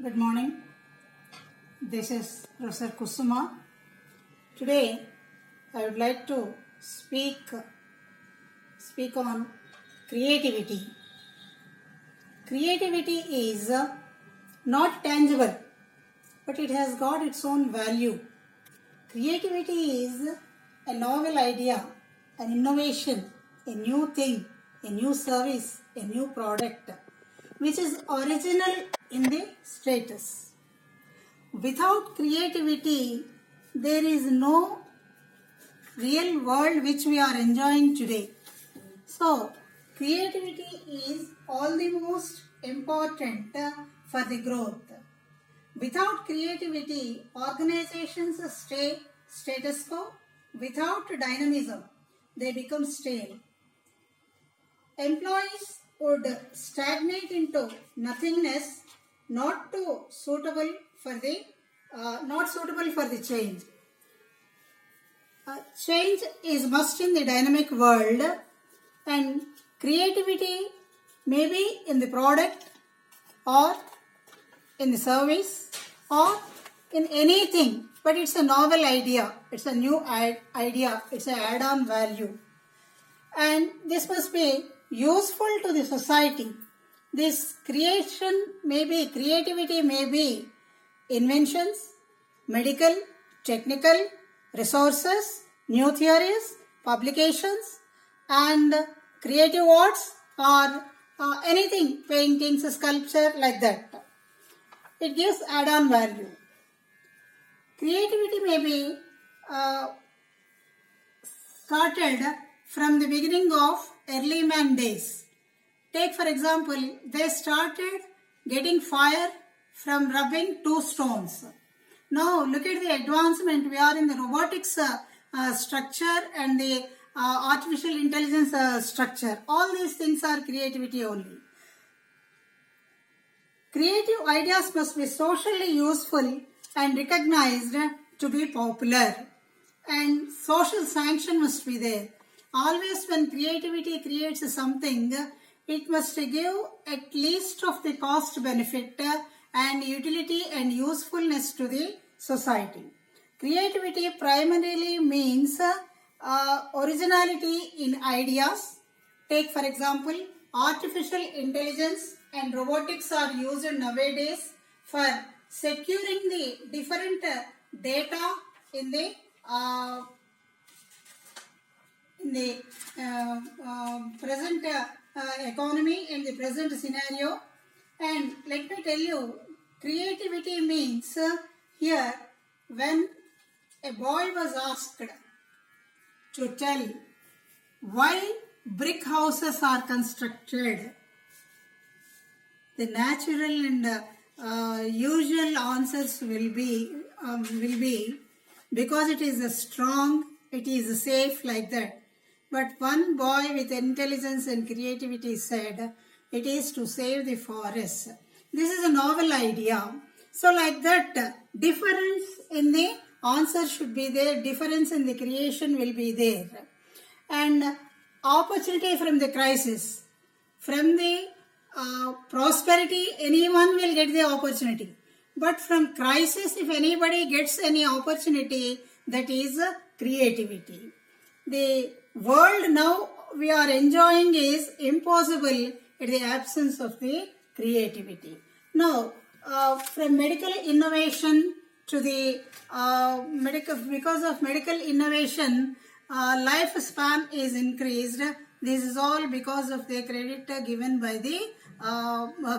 Good morning. This is Professor Kusuma. Today, I would like to speak on creativity. Creativity is not tangible, but it has got its own value. Creativity is a novel idea, an innovation, a new thing, a new service, a new product, which is original in the status. Without creativity, there is no real world which we are enjoying today. So, creativity is all the most important for the growth. Without creativity, organizations stay status quo. Without dynamism, they become stale. Employees would stagnate into nothingness, not suitable for the change. Change is must in the dynamic world, and creativity may be in the product or in the service or in anything, but it's a novel idea, it's a new idea, it's an add-on value, and this must be useful to the society. This creativity may be inventions, medical, technical, resources, new theories, publications, and creative arts or anything, paintings, sculpture, like that. It gives add-on value. Creativity may be started from the beginning of early man days. Take for example, they started getting fire from rubbing two stones. Now look at the advancement. We are in the robotics structure and the artificial intelligence structure. All these things are creativity only. Creative ideas must be socially useful and recognized to be popular, and social sanction must be there. Always when creativity creates something, it must give at least of the cost benefit and utility and usefulness to the society. Creativity primarily means originality in ideas. Take for example, artificial intelligence and robotics are used nowadays for securing the different data in the present economy and the present scenario. And let me tell you, creativity means here when a boy was asked to tell why brick houses are constructed, the natural and usual answers will be because it is strong, it is safe, like that. But one boy with intelligence and creativity said, it is to save the forest. This is a novel idea. So like that, difference in the answer should be there, difference in the creation will be there. And opportunity from the crisis. From the prosperity, anyone will get the opportunity. But from crisis, if anybody gets any opportunity, that is creativity. The world now we are enjoying is impossible in the absence of the creativity. Now, from medical innovation to the because of medical innovation, lifespan is increased. This is all because of the credit given by the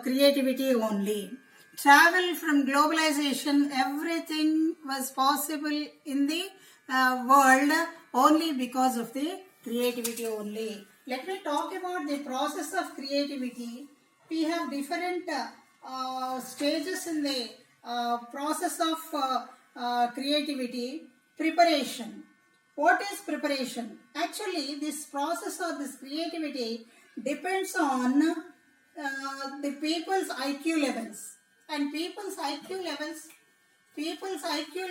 creativity only. Travel from globalization, everything was possible in the world only because of the creativity only. Let me talk about the process of creativity. We have different stages in the process of creativity. Preparation. What is preparation? Actually, this process of this creativity depends on the people's IQ levels. And people's IQ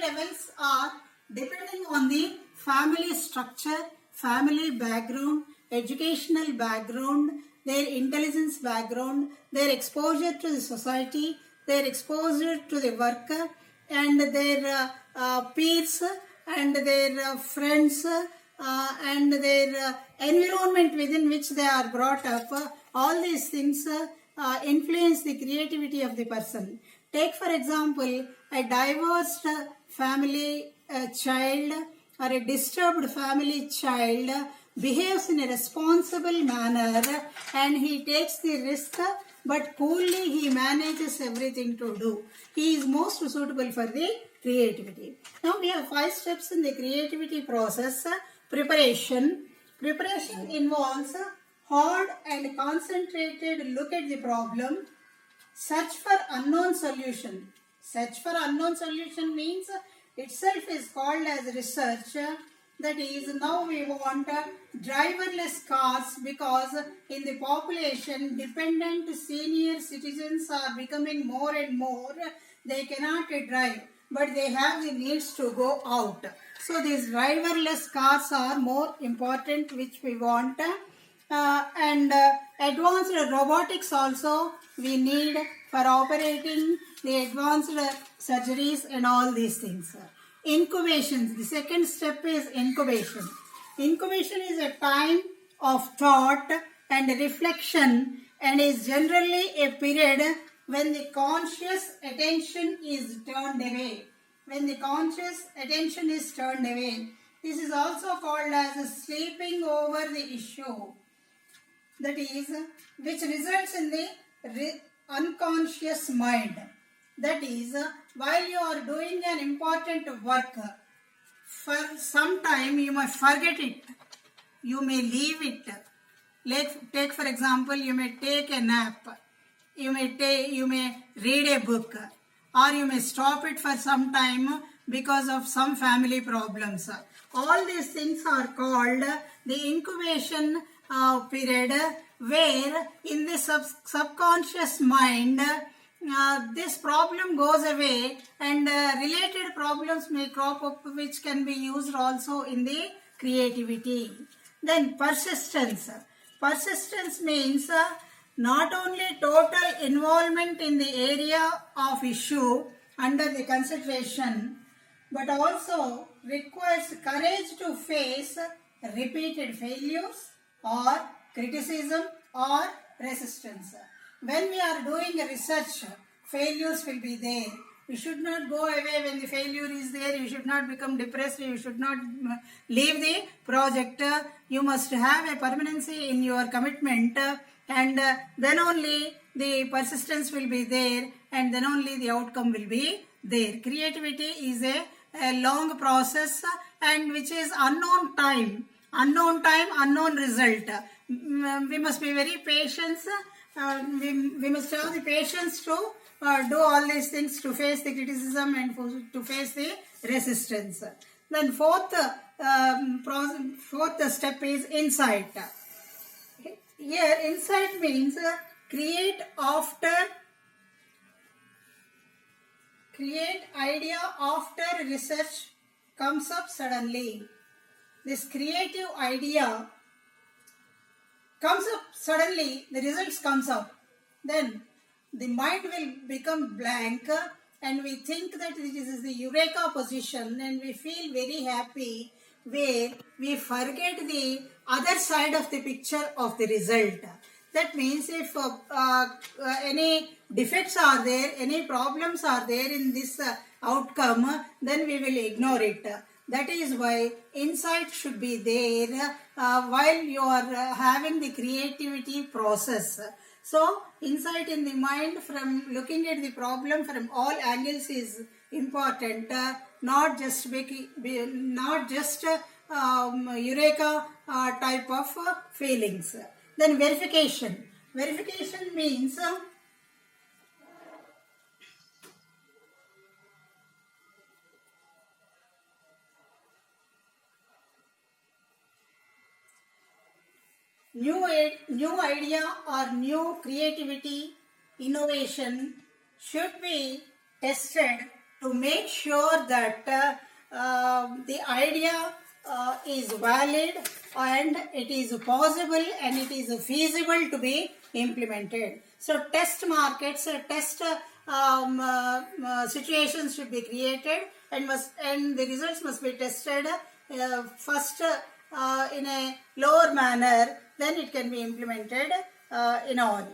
levels are depending on the family structure, family background, educational background, their intelligence background, their exposure to the society, they are exposed to the work and their peers and their friends and their environment within which they are brought up. All these things influence the creativity of the person. Take for example a divorced family child or a disturbed family child behaves in a responsible manner and he takes the risk, but coolly he manages everything to do. He is most suitable for the creativity. Now we have 5 steps in the creativity process. Preparation. Preparation involves hard and concentrated look at the problem. Search for unknown solution. Search for unknown solution means itself is called as research. That is, now we want driverless cars because in the population dependent senior citizens are becoming more and more. They cannot drive, but they have the needs to go out. So these driverless cars are more important, which we want. And advanced robotics also we need for operating the advanced surgeries and all these things. Incubation. The second step is incubation. Incubation is a time of thought and reflection and is generally a period when the conscious attention is turned away. When the conscious attention is turned away. This is also called as sleeping over the issue. That is, which results in the unconscious mind. That is, while you are doing an important work, for some time you may forget it. You may leave it. Take for example, you may take a nap. You may read a book, or you may stop it for some time because of some family problems. All these things are called the incubation period, where in the subconscious mind this problem goes away and related problems may crop up, which can be used also in the creativity. Then persistence. Persistence means not only total involvement in the area of issue under the consideration, but also requires courage to face repeated failures or criticism or resistance. When we are doing a research, failures will be there. We should not go away when the failure is there. You should not become depressed. You should not leave the project. You must have a permanency in your commitment, and then only the persistence will be there, and then only the outcome will be there. Creativity is a long process and which is unknown time, unknown result. We must be very patient. We must have the patience to do all these things, to face the criticism and to face the resistance. Then fourth step is insight. Here insight means create idea after research comes up suddenly. This creative idea comes up suddenly, the results comes up. Then the mind will become blank and we think that this is the eureka position and we feel very happy, where we forget the other side of the picture of the result. That means if any defects are there, any problems are there in this outcome, then we will ignore it. That is why insight should be there while you are having the creativity process. So, insight in the mind from looking at the problem from all angles is important. Not just eureka type of feelings. Then verification. Verification means new idea or new creativity, innovation should be tested to make sure that the idea is valid and it is possible and it is feasible to be implemented. So test markets, test situations should be created, and the results must be tested first in a lower manner, then it can be implemented in all.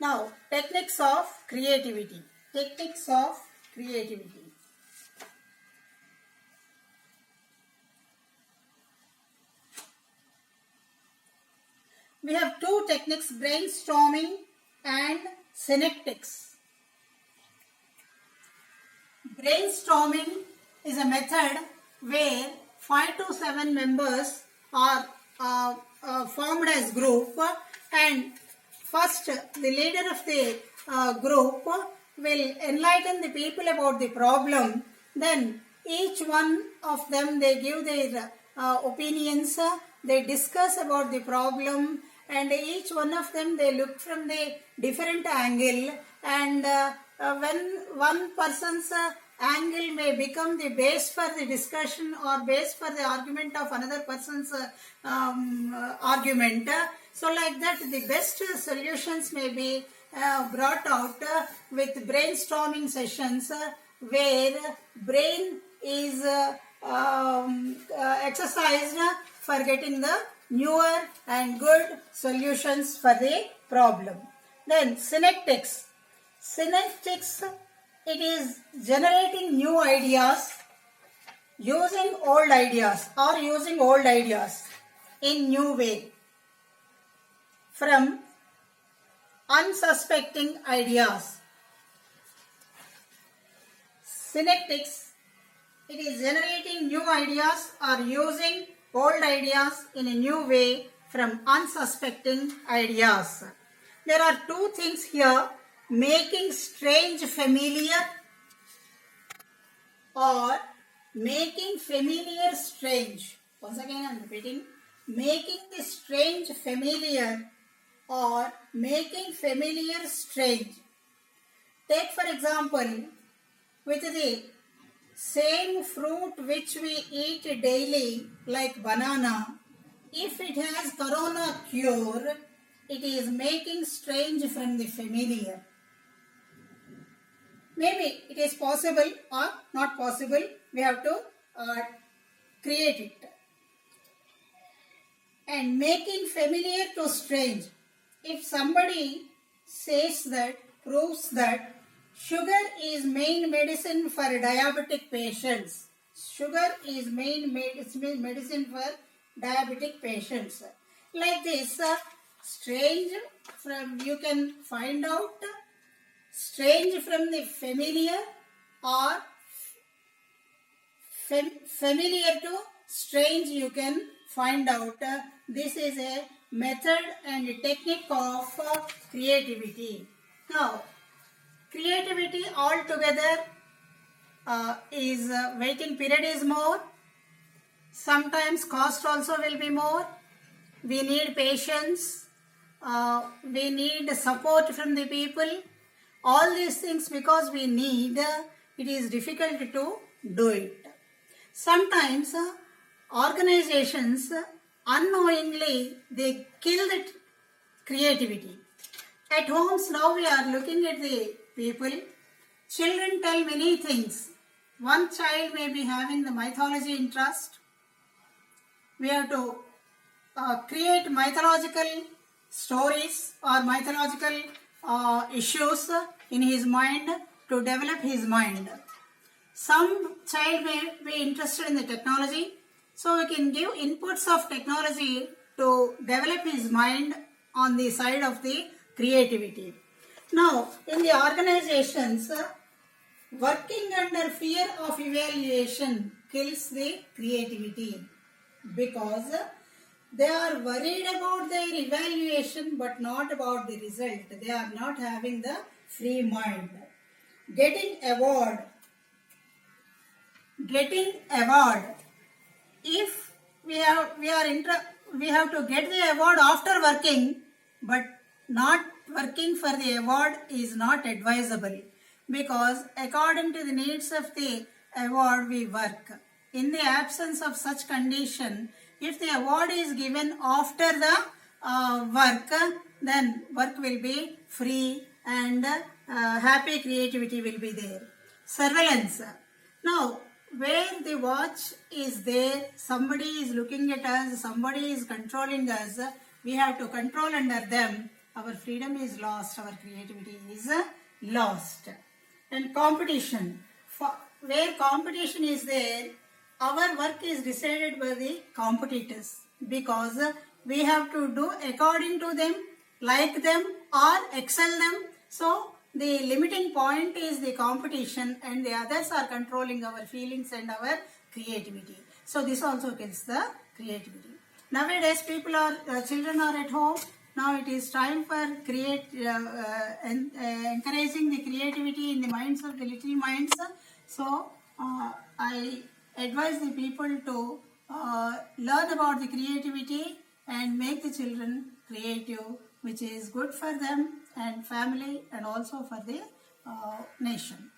Now, techniques of creativity. Techniques of creativity. We have two techniques, brainstorming and synectics. Brainstorming is a method where 5 to 7 members are formed as group, and first the leader of the group will enlighten the people about the problem. Then each one of them, they give their opinions, they discuss about the problem, and each one of them, they look from the different angle, and when one person's angle may become the base for the discussion or base for the argument of another person's argument. So like that, the best solutions may be brought out with brainstorming sessions where brain is exercised for getting the newer and good solutions for the problem. Then synectics. Synectics, it is generating new ideas using old ideas or using old ideas in new way from unsuspecting ideas. Synectics, it is generating new ideas or using old ideas in a new way from unsuspecting ideas. There are two things here, making strange familiar or making familiar strange. Once again I am repeating, making the strange familiar or making familiar strange. Take for example, with the same fruit which we eat daily, like banana, if it has corona cure, it is making strange from the familiar. Maybe it is possible or not possible, we have to create it. And making familiar to strange. If somebody says that, proves that sugar is main medicine for diabetic patients. Sugar is main medicine for diabetic patients. Like this, strange from, you can find out strange from the familiar or familiar to strange, you can find out. This is a method and a technique of creativity. Now, creativity altogether is waiting period is more. Sometimes cost also will be more. We need patience. We need support from the people. All these things, because we need, it is difficult to do it. Sometimes organizations unknowingly they kill that creativity. At homes now we are looking at the people. Children tell many things. One child may be having the mythology interest. We have to create mythological stories or mythological issues in his mind to develop his mind. Some child may be interested in the technology, so we can give inputs of technology to develop his mind on the side of the creativity. Now, in the organizations, working under fear of evaluation kills the creativity, because they are worried about their evaluation but not about the result. They are not having the free mind. Getting award. If we have to get the award after working, but not working for the award is not advisable, because according to the needs of the award we work. In the absence of such condition, if the award is given after the work, then work will be free and happy creativity will be there. Surveillance. Now, where the watch is there, somebody is looking at us, somebody is controlling us, we have to control under them, our freedom is lost, our creativity is lost. And competition. Where competition is there, our work is decided by the competitors, because we have to do according to them, like them or excel them. So the limiting point is the competition, and the others are controlling our feelings and our creativity. So this also kills the creativity. Nowadays children are at home. Now it is time for encouraging the creativity in the minds of the little minds. So I advise the people to learn about the creativity and make the children creative, which is good for them and family and also for the nation.